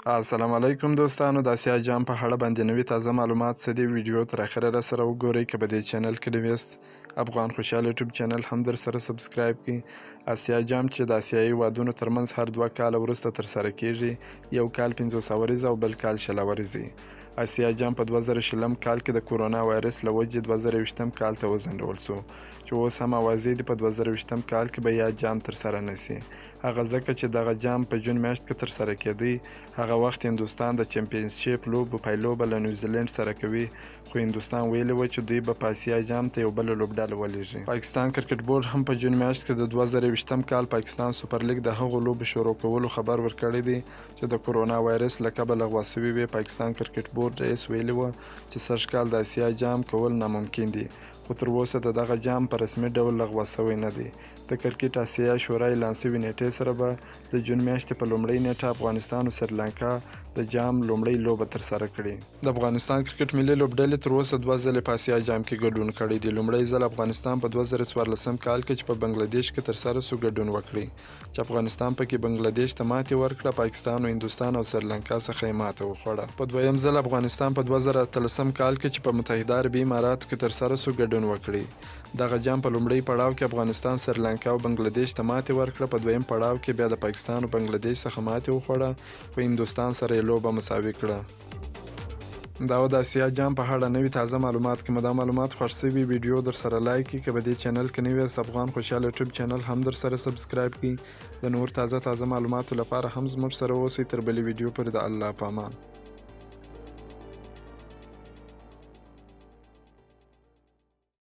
السلام علیکم دوستانو، د اسیا جام په اړه باندې نوي تازه معلومات څه دي ویډیو تر اخره را سره وګورئ. که په دې چینل کې نوي یاست افغان خوشحال یوټیوب چینل هم در سره سبسکرایب کړئ. اسیا جام چې د اسیایي هیوادونو ترمنځ هر 2 کاله وروسته ترسره کیږي، یو کال 500 ورځې او بل کال 60 ورځې. اسیا جام په 2020 کال کې د کورونا وایرس له وجې 2020 کال ته وځنډول شو، چې اوس هم اوازې دي په 2020 کال کې به یا جام ترسره نشي. هغه ځکه چې دغه جام په جون میاشت کې ترسره کېدی، هغه وخت هندوستان د چمپیونشیپ لوبو پایلوبه له نیوزیلند سره کوي، خو هندوستان ویلي و چې دوی به په اسیا جام ته یو بل لوبډله ولېږي. پاکستان کرکټ بورډ هم په جون میاشت کې د 2020 کال پاکستان سوپر لیګ د هغو لوبو شروع کولو خبر ورکړی دی چې د کورونا وایرس له کبله لغوه شوي وي. پاکستان کرکټ بورډ رئیس ویلي و چې سږ کال د اسیا جام کول ناممکن دي، خو تر اوسه د دغه جام په رسمي ډول لغوه شوی نه دی. د کرکټ اسیا شورا اعلان شوې نیټې سره به د جون میاشتې په لومړۍ نیټه افغانستان او سریلانکا د جام لومړۍ لوبه ترسره کړي. د افغانستان کرکټ ملي لوبډلې تر اوسه 2 ځلې په اسیا جام کې ګډون کړی دی. لومړی ځل افغانستان په 2014 کال کې چې په بنگلادیش کې ترسره سو ګډون وکړي، چې افغانستان پکې بنگلادیش ته ماتې ورکړه، پاکستان او هندوستان او سریلانکا څخه یې ماته وخوړه. په دویم ځل افغانستان په 2013 کال کې چې په متحده عربي اماراتو کې ترسره سو ګډون وکړي. دغه جام په لومړي پړاو کې افغانستان سریلانکا او بنگلادیش ته ماتې ورکړه. په دویم پړاو کې بیا د پاکستان او بنگلادیش څخه ماتې وخوړه، خو هندوستان سره یې لوبه مساوي کړه. دا و د اسیا جام په اړه نوي تازه معلومات. که مو دا معلومات خوښ شوي ویډیو در سره لایک کړئ. که په دې چینل کې نوي یاست افغان خوشحال یوټیوب چینل هم در سره سبسکرایب کړئ. د نور تازه معلوماتو لپاره هم زموږ سره اوسئ. تر بلې ویډیو پورې د الله په امان.